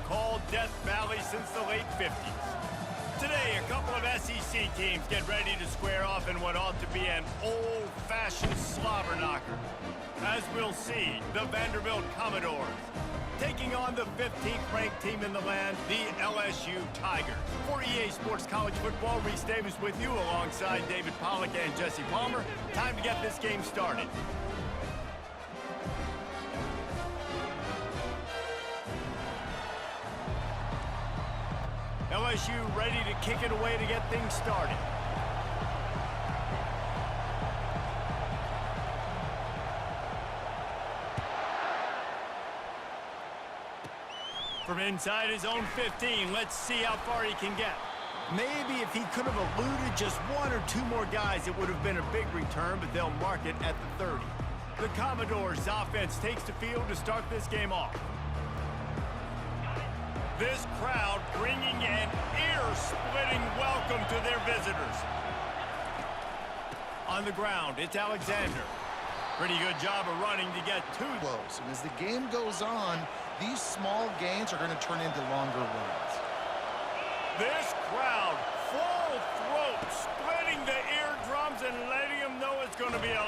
called Death Valley since the late 50s. Today, a couple of SEC teams get ready to square off in what ought to be an old-fashioned slobber knocker. As we'll see, the Vanderbilt Commodores taking on the 15th ranked team in the land, the LSU Tigers. For EA Sports College Football, Reese Davis with you alongside David Pollack and Jesse Palmer. Time to get this game started. LSU ready to kick it away to get things started. From inside his own 15, let's see how far he can get. Maybe if he could have eluded just one or two more guys, it would have been a big return, but they'll mark it at the 30. The Commodores' offense takes the field to start this game off. This crowd bringing an ear-splitting welcome to their visitors. On the ground, it's Alexander. Pretty good job of running to get too close. And as the game goes on, these small gains are going to turn into longer runs. This crowd, full throat, splitting the eardrums and letting them know it's going to be a...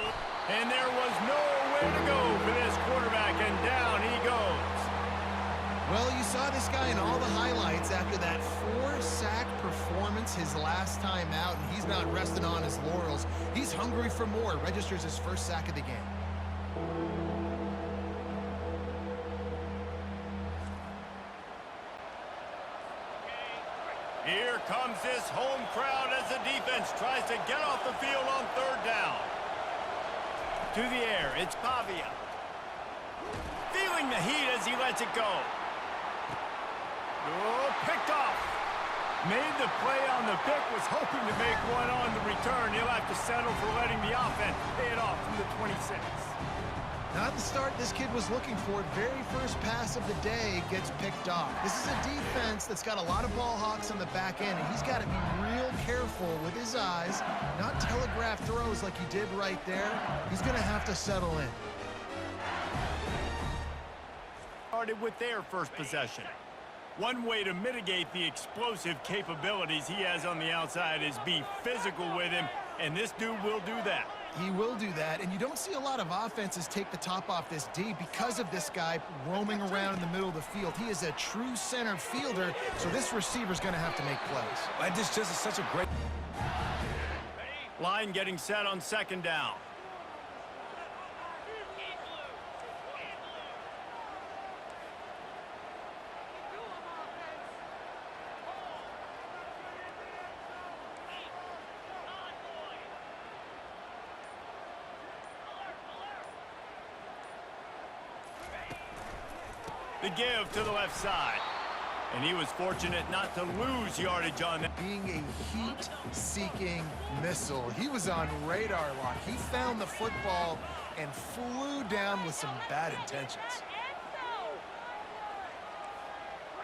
And there was nowhere to go for this quarterback, and down he goes. Well, you saw this guy in all the highlights after that 4-sack performance his last time out, and he's not resting on his laurels. He's hungry for more. Registers his first sack of the game. Here comes this home crowd as the defense tries to get off the field on third down. To the air, it's Pavia. Feeling the heat as he lets it go. Oh, picked off. Made the play on the pick, was hoping to make one on the return. He'll have to settle for letting the offense pay it off from the 26. Not the start this kid was looking for. Very first pass of the day gets picked off. This is a defense that's got a lot of ball hawks on the back end, and he's got to be real careful with his eyes, not telegraph throws like he did right there. He's going to have to settle in. Started with their first possession. One way to mitigate the explosive capabilities he has on the outside is be physical with him, and this dude will do that. He will do that, and you don't see a lot of offenses take the top off this D because of this guy roaming around in the middle of the field. He is a true center fielder, so this receiver's going to have to make plays. And this just is such a great... Line getting set on second down. The give to the left side. And he was fortunate not to lose yardage on that. Being a heat-seeking missile, he was on radar lock. He found the football and flew down with some bad intentions.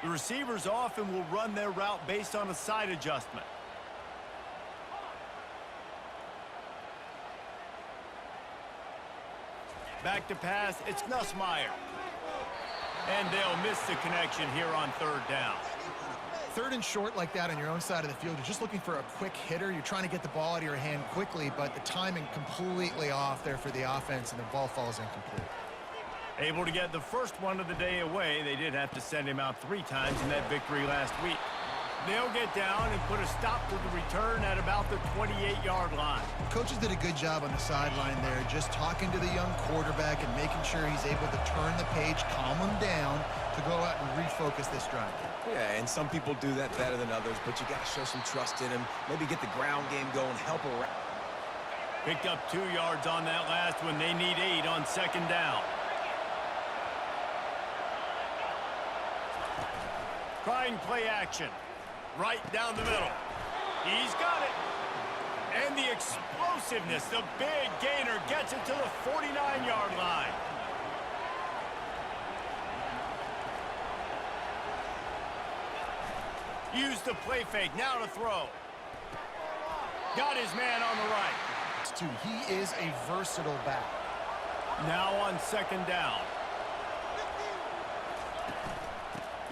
The receivers often will run their route based on a side adjustment. Back to pass, it's Nussmeier. And they'll miss the connection here on third down. Third and short like that on your own side of the field, you're just looking for a quick hitter. You're trying to get the ball out of your hand quickly, but the timing completely off there for the offense, and the ball falls incomplete. Able to get the first one of the day away. They did have to send him out 3 times in that victory last week. They'll get down and put a stop to the return at about the 28-yard line. Coaches did a good job on the sideline there, just talking to the young quarterback and making sure he's able to turn the page, calm him down to go out and refocus this drive. Yeah, and some people do that better than others, but you got to show some trust in him. Maybe get the ground game going, help around. Picked up 2 yards on that last one. They need 8 on second down. Trying play action. Right down the middle. He's got it. And the explosiveness, the big gainer gets it to the 49-yard line. Use the play fake, now to throw. Got his man on the right. He is a versatile back. Now on second down.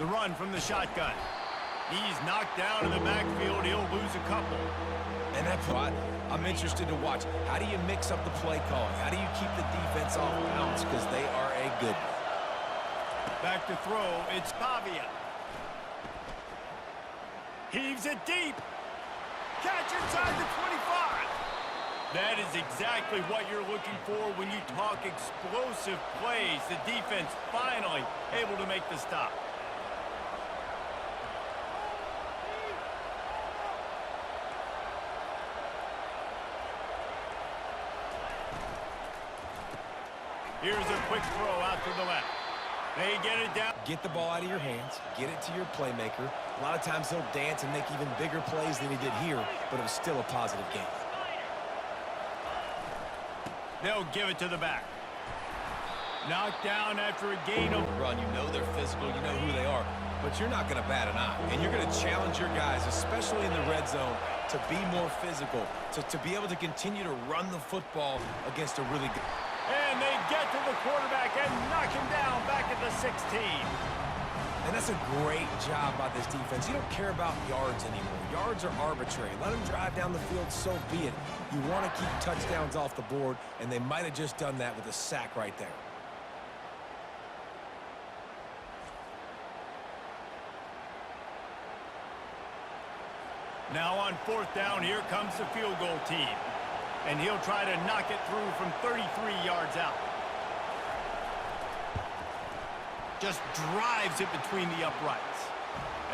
The run from the shotgun. He's knocked down in the backfield. He'll lose a couple. And that plot, I'm interested to watch. How do you mix up the play calling? How do you keep the defense off balance? Because they are a good one. Back to throw. It's Pavia. Heaves it deep. Catch inside the 25. That is exactly what you're looking for when you talk explosive plays. The defense finally able to make the stop. Here's a quick throw out to the left. They get it down. Get the ball out of your hands. Get it to your playmaker. A lot of times he'll dance and make even bigger plays than he did here, but it was still a positive game. They'll give it to the back. Knocked down after a gain of run. You know they're physical. You know who they are. But you're not going to bat an eye. And you're going to challenge your guys, especially in the red zone, to be more physical, to be able to continue to run the football against a really good... And they get to the quarterback and knock him down back at the 16. And that's a great job by this defense. You don't care about yards anymore. Yards are arbitrary. Let them drive down the field, so be it. You want to keep touchdowns off the board, and they might have just done that with a sack right there. Now on fourth down, here comes the field goal team. And he'll try to knock it through from 33 yards out. Just drives it between the uprights.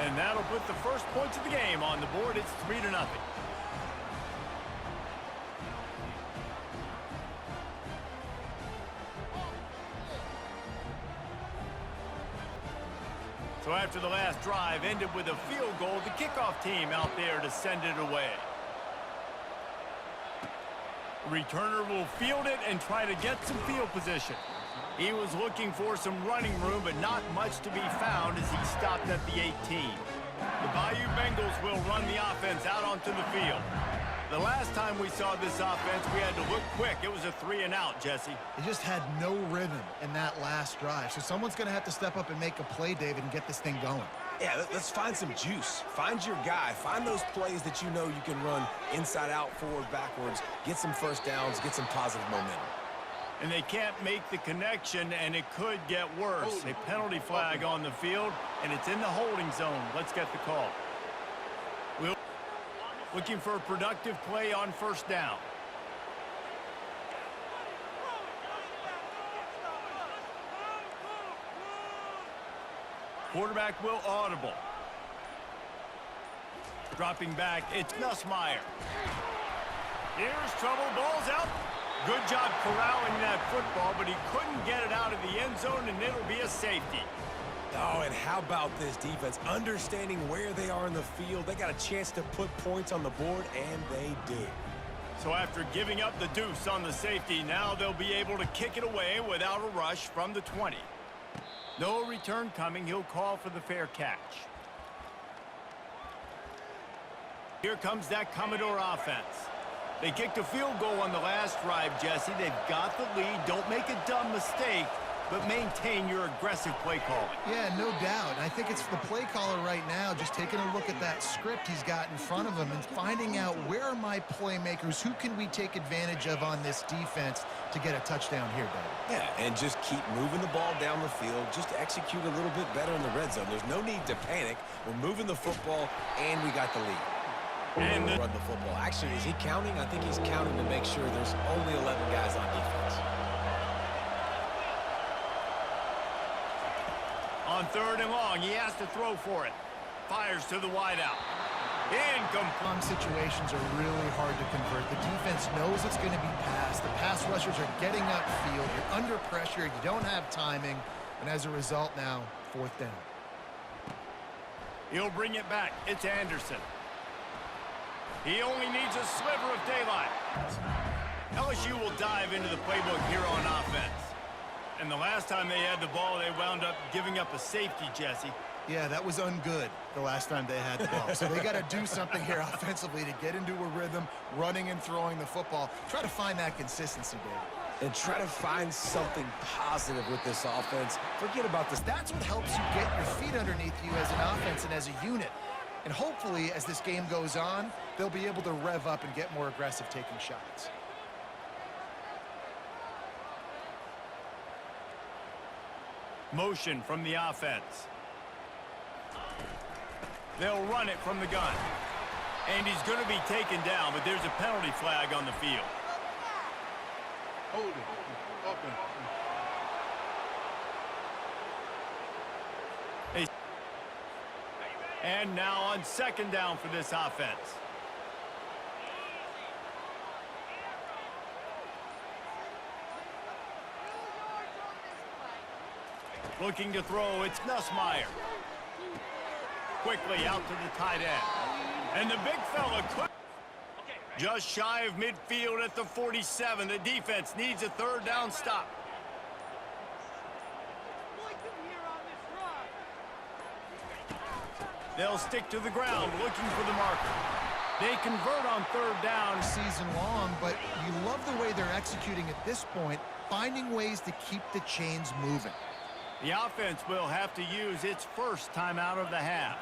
And that'll put the first points of the game on the board. It's 3-0. So after the last drive ended with a field goal, the kickoff team out there to send it away. Returner will field it and try to get some field position. He was looking for some running room, but not much to be found as he stopped at the 18. The Bayou Bengals will run the offense out onto the field. The last time we saw this offense, we had to look quick. It was a 3-and-out, Jesse. They just had no rhythm in that last drive. So someone's going to have to step up and make a play, David, and get this thing going. Yeah, let's find some juice. Find your guy. Find those plays that you know you can run inside out, forward, backwards. Get some first downs. Get some positive momentum. And they can't make the connection, and it could get worse. A penalty flag on the field, and it's in the holding zone. Let's get the call. Looking for a productive play on first down. Quarterback will audible. Dropping back, it's Nussmeier. Here's trouble, ball's out. Good job corralling that football, but he couldn't get it out of the end zone, and it'll be a safety. Oh, and how about this defense? Understanding where they are in the field. They got a chance to put points on the board, and they did. So after giving up the deuce on the safety, now they'll be able to kick it away without a rush from the 20. No return coming. He'll call for the fair catch. Here comes that Commodore offense. They kicked a field goal on the last drive, Jesse. They've got the lead. Don't make a dumb mistake, but maintain your aggressive play calling. Yeah, no doubt. I think it's the play caller right now just taking a look at that script he's got in front of him and finding out where are my playmakers, who can we take advantage of on this defense to get a touchdown here, David. Yeah, and just keep moving the ball down the field. Just execute a little bit better in the red zone. There's no need to panic. We're moving the football, and we got the lead. And run the football. Actually, is he counting? I think he's counting to make sure there's only 11 guys on defense. On third and long, he has to throw for it. Fires to the wideout. Incomplete. Situations are really hard to convert. The defense knows it's going to be passed. The pass rushers are getting upfield. You're under pressure. You don't have timing. And as a result now, fourth down. He'll bring it back. It's Anderson. He only needs a sliver of daylight. LSU will dive into the playbook here on offense. And the last time they had the ball, they wound up giving up a safety, Jesse. Yeah, that was ungood the last time they had the ball. So they got to do something here offensively to get into a rhythm, running and throwing the football. Try to find that consistency, David. and try to find something positive with this offense. Forget about this. That's what helps you get your feet underneath you as an offense and as a unit. And hopefully, as this game goes on, they'll be able to rev up and get more aggressive taking shots. Motion from the offense. They'll run it from the gun. And he's going to be taken down, but there's a penalty flag on the field. Hold it. Open. And now on second down for this offense. Looking to throw, it's Nussmeier. Quickly out to the tight end. And the big fella could. Just shy of midfield at the 47. The defense needs a third down stop. They'll stick to the ground looking for the marker. They convert on third down. Season long, but you love the way they're executing at this point, finding ways to keep the chains moving. The offense will have to use its first timeout of the half.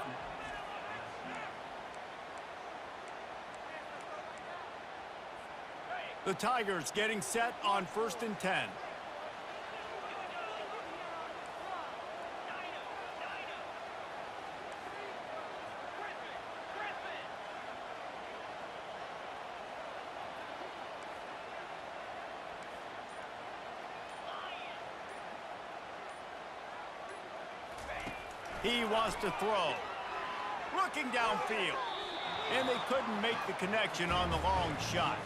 The Tigers getting set on 1st and 10. He wants to throw. Looking downfield. And they couldn't make the connection on the long shot.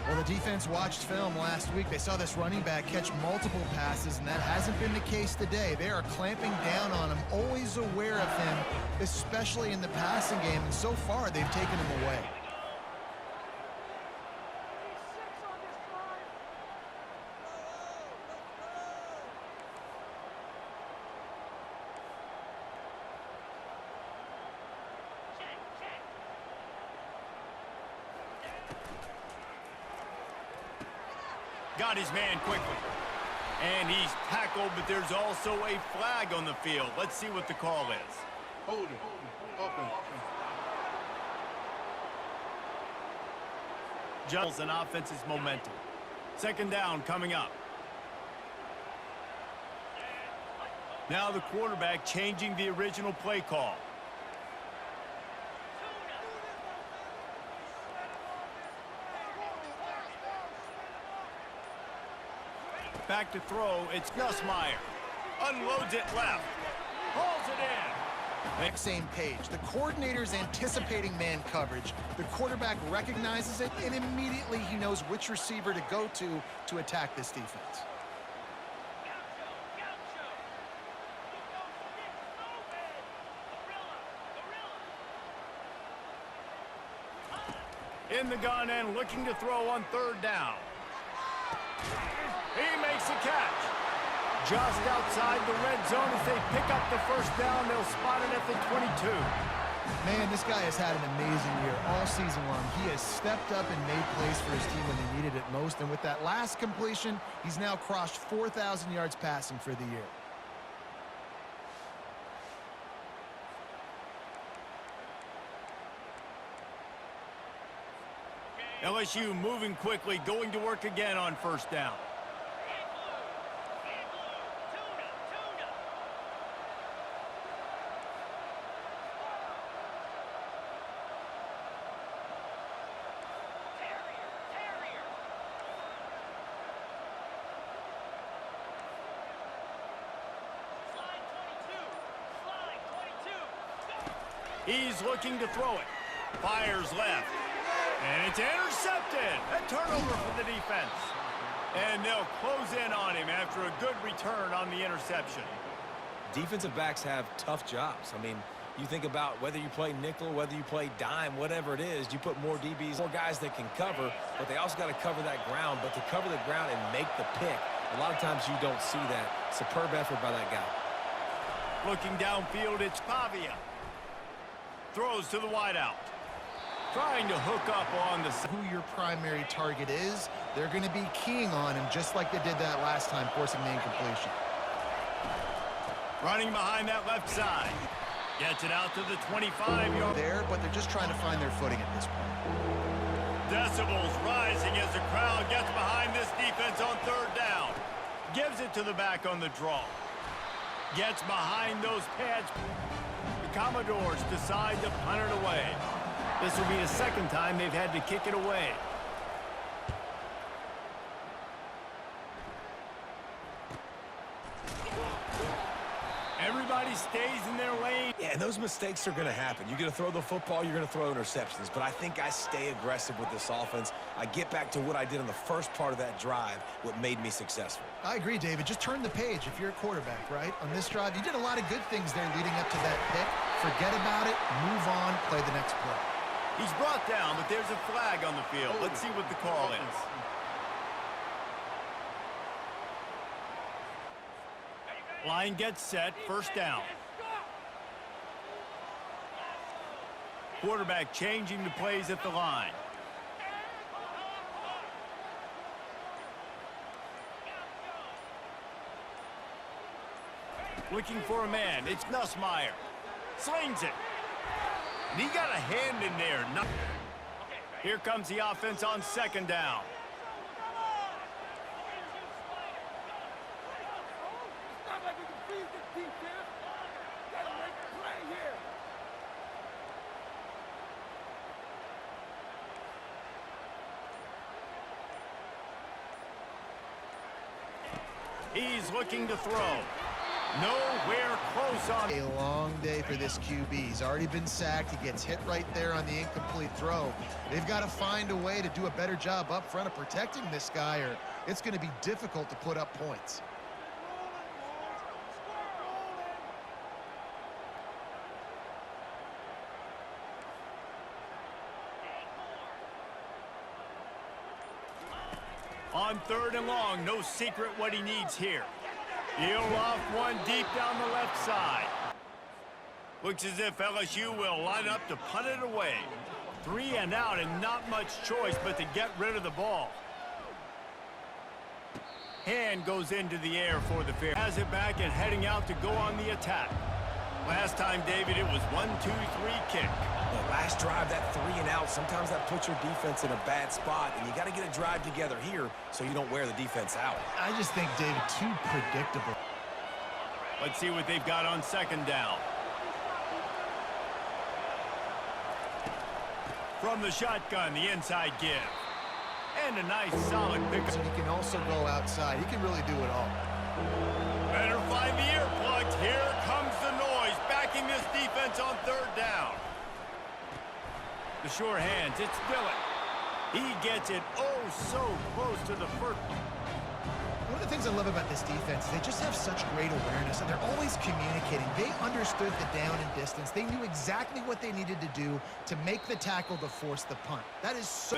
Well, the defense watched film last week. They saw this running back catch multiple passes, and that hasn't been the case today. They are clamping down on him, always aware of him, especially in the passing game, and so far they've taken him away. Got his man quickly. And he's tackled, but there's also a flag on the field. Let's see what the call is. Hold it. Open. Just an offense's momentum. Second down coming up. Now the quarterback changing the original play call. Back to throw, it's Nussmeier. Unloads it left. Hauls it in. Same page. The coordinator's anticipating man coverage. The quarterback recognizes it, and immediately he knows which receiver to go to attack this defense. In the gun and looking to throw on third down. He makes a catch. Just outside the red zone as they pick up the first down. They'll spot it at the 22. Man, this guy has had an amazing year all season long. He has stepped up and made plays for his team when they needed it most. And with that last completion, he's now crossed 4,000 yards passing for the year. LSU moving quickly, going to work again on first down. He's looking to throw it. Fires left. And it's intercepted. A turnover for the defense. And they'll close in on him after a good return on the interception. Defensive backs have tough jobs. I mean, you think about whether you play nickel, whether you play dime, whatever it is, you put more DBs, more guys that can cover, but they also got to cover that ground. But to cover the ground and make the pick, a lot of times you don't see that. Superb effort by that guy. Looking downfield, it's Pavia. Throws to the wideout. Trying to hook up on the... Who your primary target is, they're going to be keying on him just like they did that last time, forcing the incompletion. Running behind that left side. Gets it out to the 25-yard. There, but they're just trying to find their footing at this point. Decibels rising as the crowd gets behind this defense on third down. Gives it to the back on the draw. Gets behind those pads. The Commodores decide to punt it away. This will be the second time they've had to kick it away. Everybody stays in their lane. Yeah, and those mistakes are going to happen. You're going to throw the football, you're going to throw interceptions. But I think I stay aggressive with this offense. I get back to what I did in the first part of that drive, what made me successful. I agree, David. Just turn the page if you're a quarterback, right? On this drive, you did a lot of good things there leading up to that pick. Forget about it, move on, play the next play. He's brought down, but there's a flag on the field. Let's see what the call is. Line gets set, first down. Quarterback changing the plays at the line. Looking for a man. It's Nussmeier. Slings it. And he got a hand in there. Here comes the offense on second down. He's looking to throw. Nowhere close on. A long day for this QB. He's already been sacked. He gets hit right there on the incomplete throw. They've got to find a way to do a better job up front of protecting this guy, or it's going to be difficult to put up points. On third and long, no secret what he needs here. He'll off one deep down the left side. Looks as if LSU will line up to punt it away. 3 and out and not much choice but to get rid of the ball. Hand goes into the air for the fair. Has it back and heading out to go on the attack. Last time, David, it was 1-2-3 kick. The last drive, that 3 and out, sometimes that puts your defense in a bad spot, and you got to get a drive together here so you don't wear the defense out. I just think, David, too predictable. Let's see what they've got on second down. From the shotgun, the inside give. And a nice solid pickup. So he can also go outside. He can really do it all. Better find the earplugs. Here comes the noise, backing this defense on third down. The sure hands, it's Dillon. He gets it so close to the first. One of the things I love about this defense is they just have such great awareness, and they're always communicating. They understood the down and distance. They knew exactly what they needed to do to make the tackle to force the punt. That is so...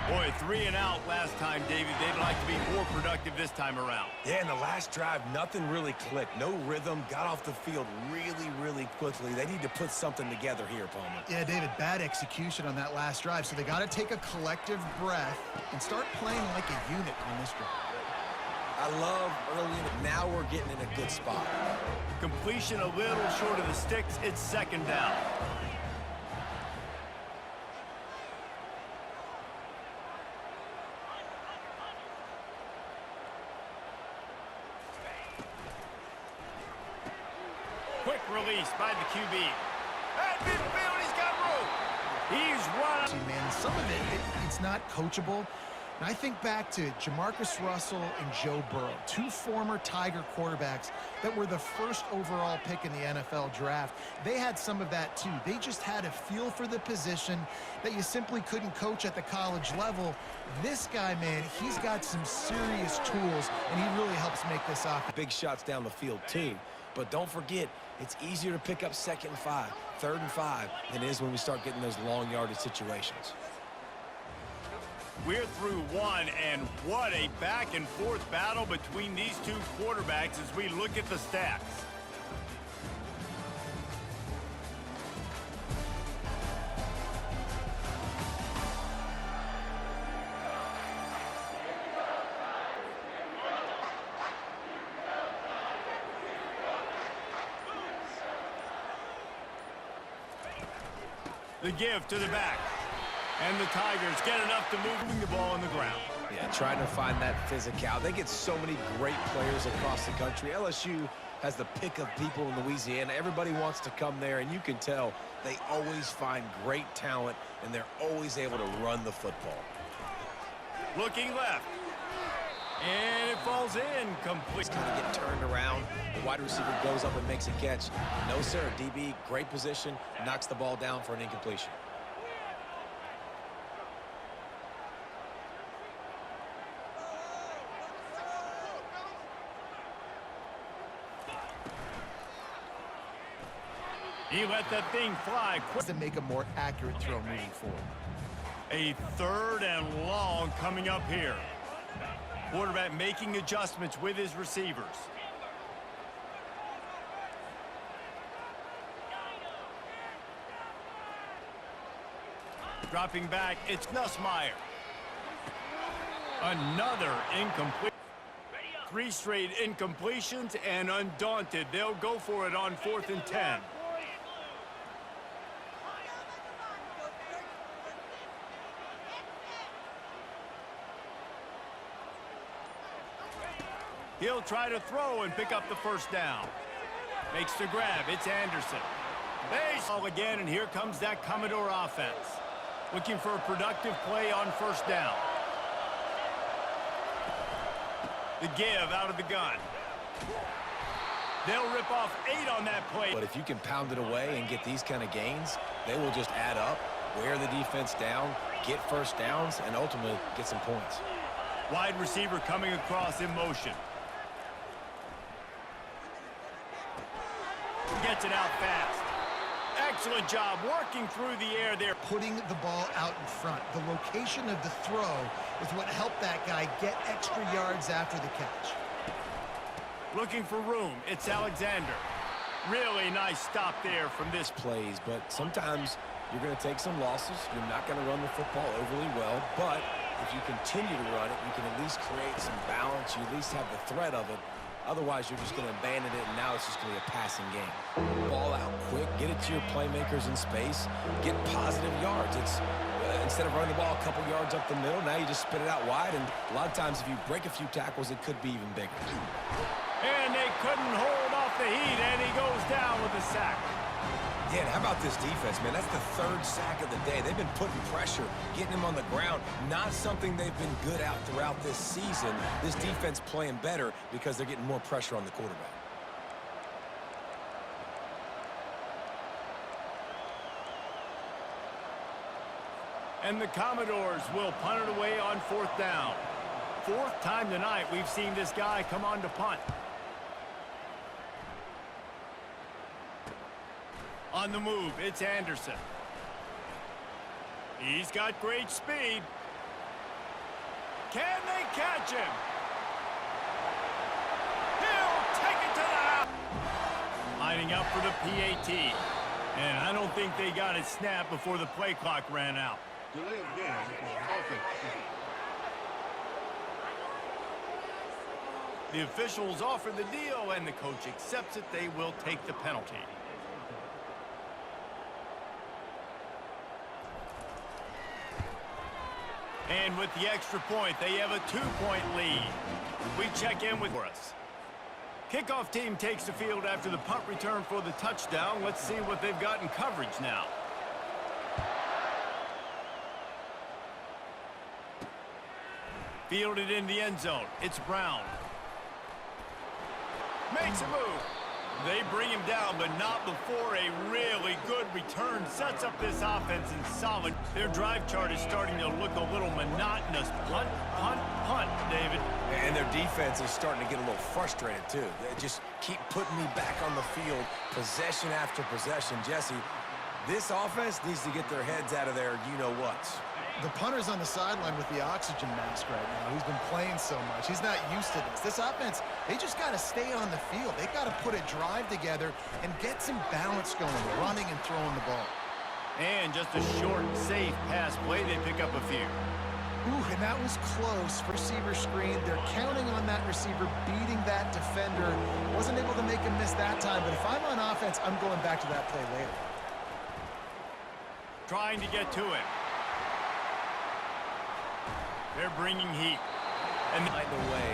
Boy, 3 and out last time, David. They'd like to be more productive this time around. Yeah, in the last drive, nothing really clicked. No rhythm, got off the field really quickly. They need to put something together here, Palmer. Yeah, David, bad execution on that last drive, so they got to take a collective breath and start playing like a unit on this drive. I love early in it. Now we're getting in a good spot. Completion a little short of the sticks. It's second down. Quick release by the QB. At midfield, he's got room. He's running. See, man, some of it's not coachable. And I think back to Jamarcus Russell and Joe Burrow, 2 former Tiger quarterbacks that were the first overall pick in the NFL draft. They had some of that too. They just had a feel for the position that you simply couldn't coach at the college level. This guy, man, he's got some serious tools, and he really helps make this offense. Big shots down the field too. But don't forget, it's easier to pick up 2nd and 5, 3rd and 5 than it is when we start getting those long yardage situations. We're through one, and what a back-and-forth battle between these two quarterbacks as we look at the stats. The give to the back. And the Tigers get enough to move the ball on the ground. Yeah, trying to find that physicality. They get so many great players across the country. LSU has the pick of people in Louisiana. Everybody wants to come there, and you can tell they always find great talent, and they're always able to run the football. Looking left. And it falls in complete. It's going to get turned around. The wide receiver goes up and makes a catch. No, sir. DB, great position. Knocks the ball down for an incompletion. He let that thing fly quick. To make a more accurate throw moving forward. A 3rd and long coming up here. Quarterback making adjustments with his receivers. Dropping back, it's Nussmeier. Another incomplete. 3 straight incompletions, and undaunted, they'll go for it on 4th and 10. He'll try to throw and pick up the first down. Makes the grab. It's Anderson. Baseball again, and here comes that Commodore offense. Looking for a productive play on 1st down. The give out of the gun. They'll rip off 8 on that play. But if you can pound it away and get these kind of gains, they will just add up, wear the defense down, get first downs, and ultimately get some points. Wide receiver coming across in motion. Gets it out fast. Excellent job working through the air there. Putting the ball out in front. The location of the throw is what helped that guy get extra yards after the catch. Looking for room. It's Alexander. Really nice stop there from this. Plays, but sometimes you're going to take some losses. You're not going to run the football overly well, but if you continue to run it, you can at least create some balance. You at least have the threat of it. Otherwise, you're just going to abandon it, and now it's just going to be a passing game. Ball out quick, get it to your playmakers in space, get positive yards. It's instead of running the ball a couple yards up the middle, now you just spit it out wide, and a lot of times if you break a few tackles, it could be even bigger. And they couldn't hold off the heat, and he goes down with a sack. Yeah, and how about this defense, man? That's the 3rd sack of the day. They've been putting pressure, getting him on the ground. Not something they've been good at throughout this season. This defense playing better because they're getting more pressure on the quarterback. And the Commodores will punt it away on 4th down. 4th time tonight we've seen this guy come on to punt. On the move, it's Anderson. He's got great speed. Can they catch him? He'll take it to the house. Lining up for the PAT. And I don't think they got it snapped before the play clock ran out. Delay of game. Offense. The officials offer the deal, and the coach accepts it. They will take the penalty. And with the extra point, they have a 2-point lead. We check in with us. Kickoff team takes the field after the punt return for the touchdown. Let's see what they've got in coverage now. Fielded in the end zone. It's Brown. Makes a move. They bring him down, but not before a really good return sets up this offense in solid. Their drive chart is starting to look a little monotonous. Punt, punt, punt, David. And their defense is starting to get a little frustrated, too. They just keep putting me back on the field, possession after possession. Jesse, this offense needs to get their heads out of their you-know-whats. The punter's on the sideline with the oxygen mask right now. He's been playing so much. He's not used to this. This offense, they just got to stay on the field. They've got to put a drive together and get some balance going, running and throwing the ball. And just a short, safe pass play. They pick up a few. Ooh, and that was close. Receiver screen. They're counting on that receiver beating that defender. Wasn't able to make him miss that time, but if I'm on offense, I'm going back to that play later. trying to get to it. They're bringing heat. And Find a way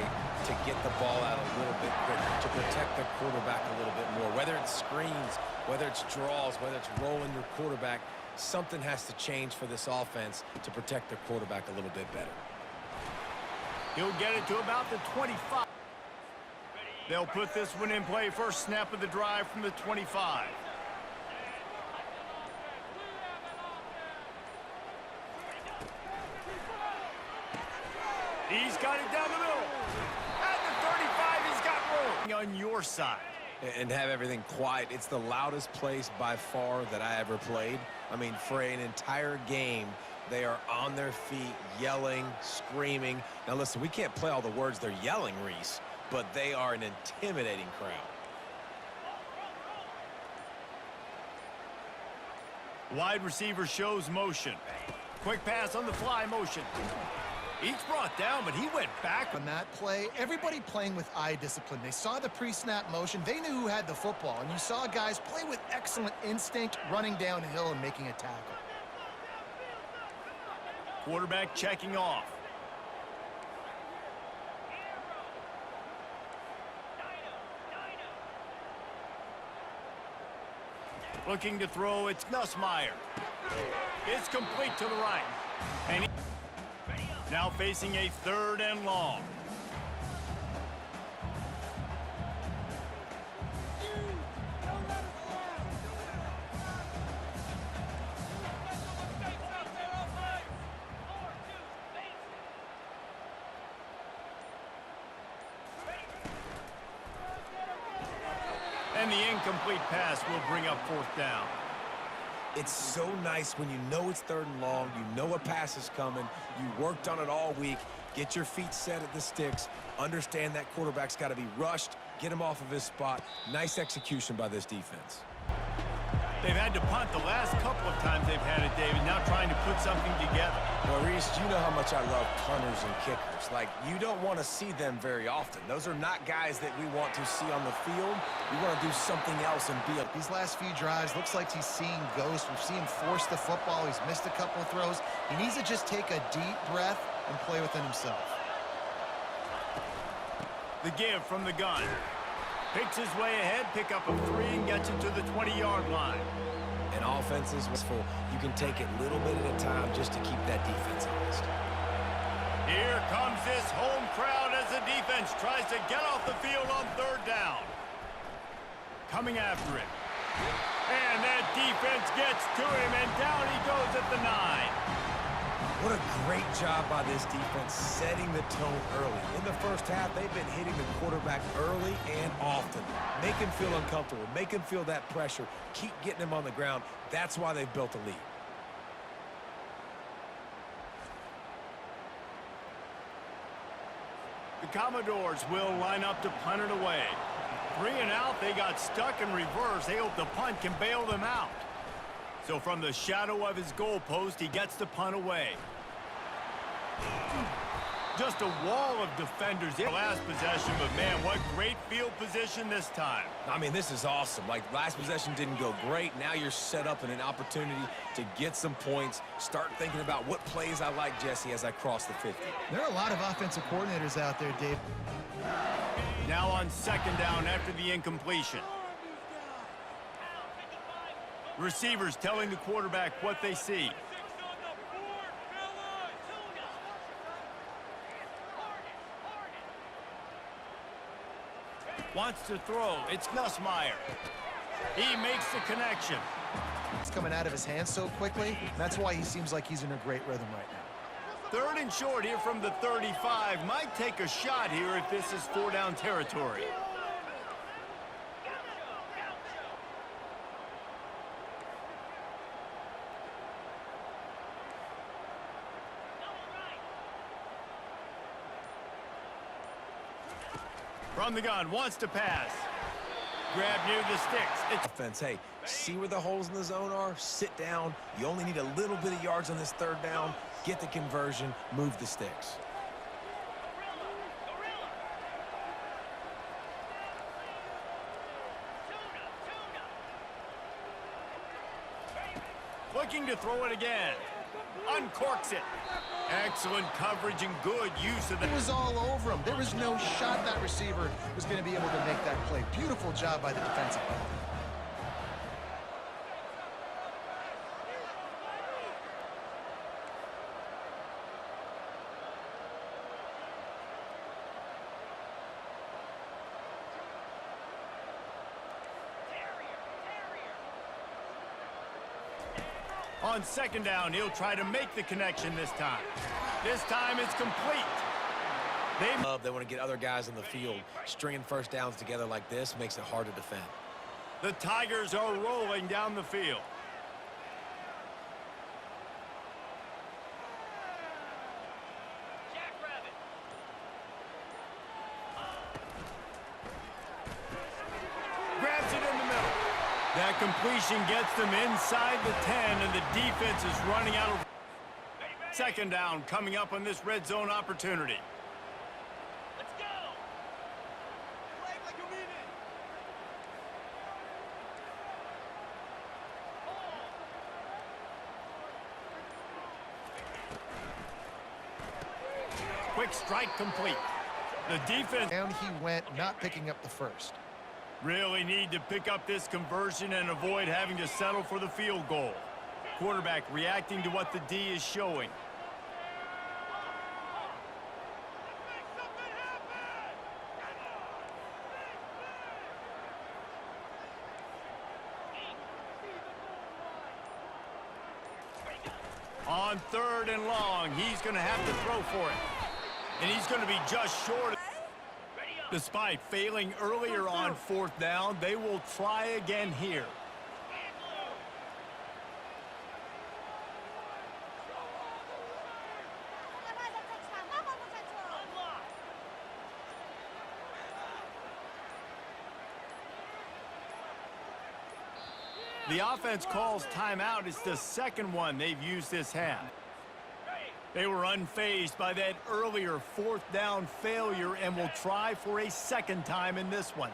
to get the ball out a little bit quicker, to protect their quarterback a little bit more. Whether it's screens, whether it's draws, whether it's rolling your quarterback, something has to change for this offense to protect their quarterback a little bit better. he'll get it to about the 25. They'll put this one in play. First snap of the drive from the 25. He's got it down the middle. At the 35, he's got room on your side. And have everything quiet. It's the loudest place by far that I ever played. I mean, for an entire game, they are on their feet, yelling, screaming. Now, listen, we can't play all the words they're yelling, Reese, but they are an intimidating crowd. Wide receiver shows motion. Quick pass on the fly motion. He's brought down, but he went back. On that play, everybody playing with eye discipline. They saw the pre-snap motion. They knew who had the football, and you saw guys play with excellent instinct, running downhill and making a tackle. Quarterback checking off. Looking to throw, it's Nussmeier. It's complete to the right. And he now facing a 3rd and long. And the incomplete pass will bring up 4th down. It's so nice when you know it's 3rd and long, you know a pass is coming, you worked on it all week, get your feet set at the sticks, understand that quarterback's got to be rushed, get him off of his spot. Nice execution by this defense. They've had to punt the last couple of times they've had it, David, now trying to put something together. Well, Reese, you know how much I love punters and kickers. Like, you don't want to see them very often. Those are not guys that we want to see on the field. We want to do something else and be a... These last few drives, looks like he's seeing ghosts. We've seen him force the football. He's missed a couple of throws. He needs to just take a deep breath and play within himself. The give from the gun. Picks his way ahead, pick up a 3 and gets it to the 20-yard line. And offenses, you can take it a little bit at a time just to keep that defense honest. Here comes this home crowd as the defense tries to get off the field on 3rd down. Coming after it. And that defense gets to him, and down he goes at the 9. What a great job by this defense setting the tone early. In the first half, they've been hitting the quarterback early and often. Make him feel uncomfortable. Make him feel that pressure. Keep getting him on the ground. That's why they've built a lead. The Commodores will line up to punt it away. 3 and out, they got stuck in reverse. They hope the punt can bail them out. So from the shadow of his goalpost, he gets the punt away. Just a wall of defenders in the last possession, but man, what great field position this time. I mean, this is awesome. Like, last possession didn't go great. Now you're set up in an opportunity to get some points. Start thinking about what plays I like, Jesse, as I cross the 50. There are a lot of offensive coordinators out there, Dave. Now on 2nd down after the incompletion. Receivers telling the quarterback what they see. Wants to throw. It's Nussmeier. He makes the connection. It's coming out of his hands so quickly. That's why he seems like he's in a great rhythm right now. 3rd and short here from the 35. Might take a shot here if this is 4-down territory. From the gun, wants to pass. Grab near the sticks. It's Offense, hey, see where the holes in the zone are? Sit down. You only need a little bit of yards on this 3rd down. Get the conversion. Move the sticks. Looking to throw it again. Uncorks it. Excellent coverage and good use of the... It was all over him. There was no shot that receiver was going to be able to make that play. Beautiful job by the defensive line. On second down, he'll try to make the connection this time. This time it's complete. They want to get other guys on the field. Stringing first downs together like this makes it hard to defend. The Tigers are rolling down the field. Grabs it in the middle. That completion gets them inside the 10, and the defense is running out of... Second down coming up on this red zone opportunity. Let's go! Play like you mean it. Quick strike complete. The defense... Down he went, not picking up the first. Really need to pick up this conversion and avoid having to settle for the field goal. Quarterback reacting to what the D is showing. On third and long, he's going to have to throw for it. And he's going to be just short. Despite failing earlier on fourth down, they will try again here. The offense calls timeout. It's the second one they've used this half. They were unfazed by that earlier fourth down failure and will try for a second time in this one.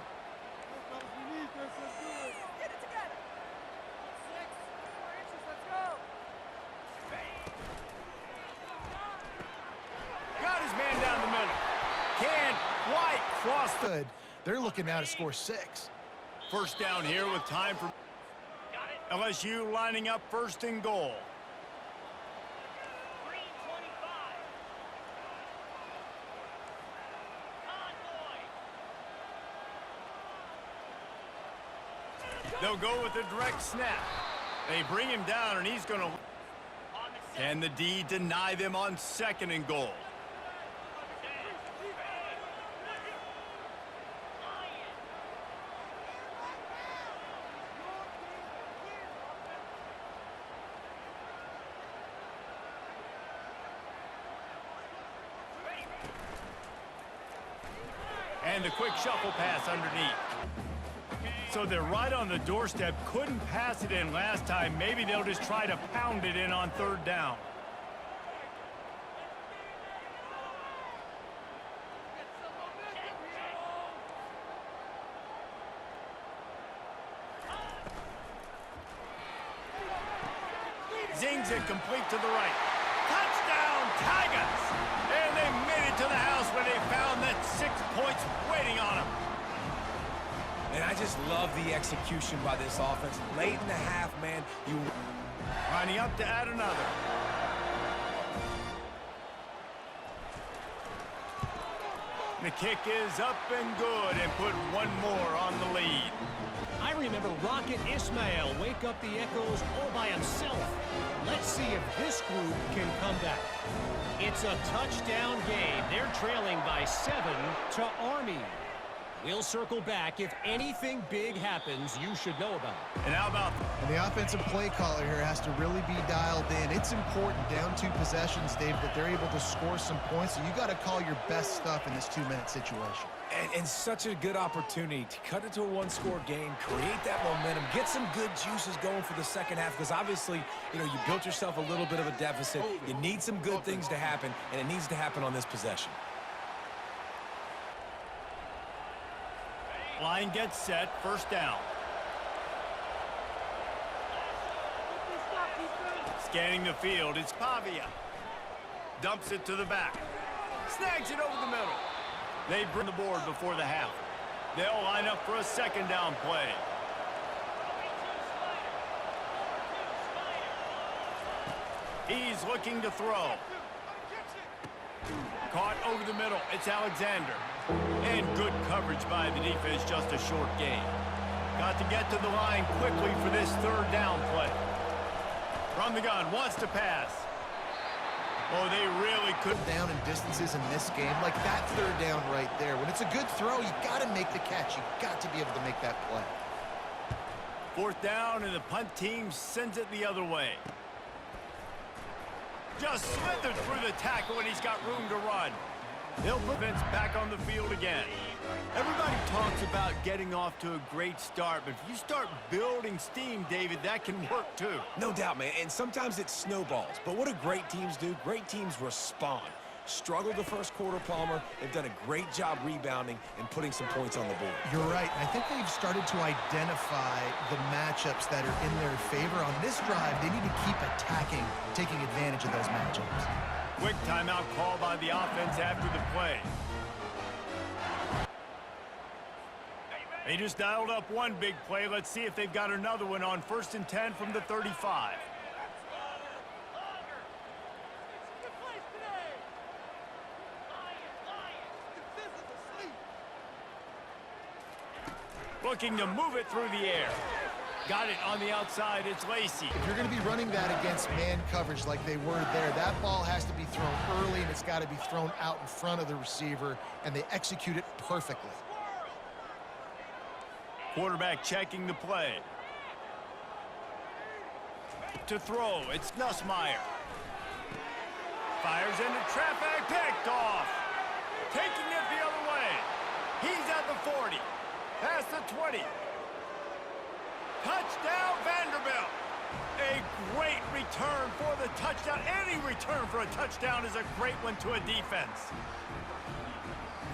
Got his man down the middle. Can't quite cross the... Good. They're looking now to score 6. First down here with time for LSU lining up first and goal. They'll go with a direct snap. They bring him down, and he's going to... Can the D deny them on second and goal? And a quick shuffle pass underneath. So they're right on the doorstep. Couldn't pass it in last time. Maybe they'll just try to pound it in on third down. Zings it complete to the right. Touchdown, Tigers! And they made it to the house where they found that 6 points waiting on them. And I just love the execution by this offense. Late in the half, man, you... Lining up to add another. The kick is up and good and put one more on the lead. I remember Rocket Ismail wake up the Echoes all by himself. Let's see if this group can come back. It's a touchdown game. They're trailing by 7 to Army. We'll circle back. If anything big happens, you should know about it. And how about... And the offensive play caller here has to really be dialed in. It's important down 2 possessions, Dave, that they're able to score some points. So you got to call your best stuff in this 2-minute situation. And such a good opportunity to cut it to a 1-score game, create that momentum, get some good juices going for the second half, because obviously, you know, you built yourself a little bit of a deficit. You need some good things to happen, and it needs to happen on this possession. Line gets set, first down. Scanning the field, it's Pavia. Dumps it to the back. Snags it over the middle. They bring the board before the half. They'll line up for a second down play. He's looking to throw. Caught over the middle. It's Alexander. And good coverage by the defense, just a short gain. Got to get to the line quickly for this third down play. From the gun, wants to pass. Oh, they really could. Down in distances in this game, like that third down right there. When it's a good throw, you got to make the catch. You got to be able to make that play. Fourth down, and the punt team sends it the other way. Just slithered through the tackle, and he's got room to run. They'll put Vince back on the field again. Everybody talks about getting off to a great start, but if you start building steam, David, that can work too. No doubt, man, and sometimes it snowballs. But what do great teams do? Great teams respond. Struggled the first quarter, Palmer. They've done a great job rebounding and putting some points on the board. You're right. I think they've started to identify the matchups that are in their favor. On this drive, they need to keep attacking, taking advantage of those matchups. Quick timeout call by the offense after the play. They just dialed up one big play. Let's see if they've got another one on 1st and 10 from the 35. Looking to move it through the air. Got it on the outside. It's Lacey. If you're going to be running that against man coverage like they were there, that ball has to be thrown early, and it's got to be thrown out in front of the receiver, and they execute it perfectly. Quarterback checking the play. To throw, it's Nussmeier. Fires into traffic, picked off. Taking it the other way. He's at the 40. Past the 20. Touchdown, Vanderbilt. A great return for the touchdown. Any return for a touchdown is a great one to a defense.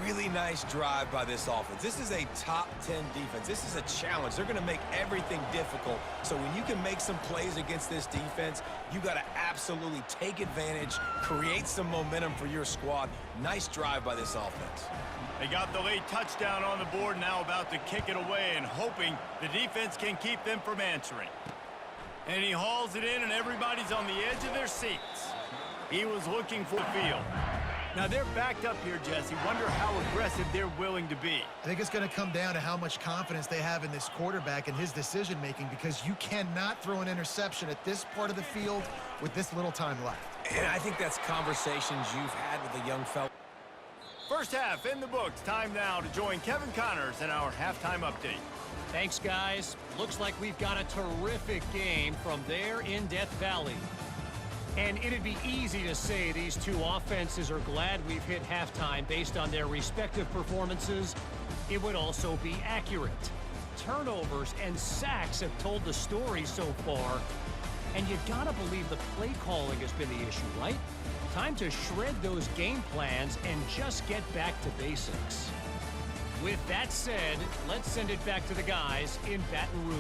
Really nice drive by this offense. This is a top 10 defense. This is a challenge. They're going to make everything difficult. So when you can make some plays against this defense, you got to absolutely take advantage, create some momentum for your squad. Nice drive by this offense. They got the late touchdown on the board, now about to kick it away and hoping the defense can keep them from answering. And he hauls it in, and everybody's on the edge of their seats. He was looking for the field. Now they're backed up here, Jesse. Wonder how aggressive they're willing to be. I think it's going to come down to how much confidence they have in this quarterback and his decision-making, because you cannot throw an interception at this part of the field with this little time left. And I think that's conversations you've had with the young fella. First half in the books. Time now to join Kevin Connors in our halftime update. Thanks, guys. Looks like we've got a terrific game from there in Death Valley. And it'd be easy to say these two offenses are glad we've hit halftime based on their respective performances. It would also be accurate. Turnovers and sacks have told the story so far. And you gotta believe the play calling has been the issue, right? Time to shred those game plans and just get back to basics. With that said, let's send it back to the guys in Baton Rouge.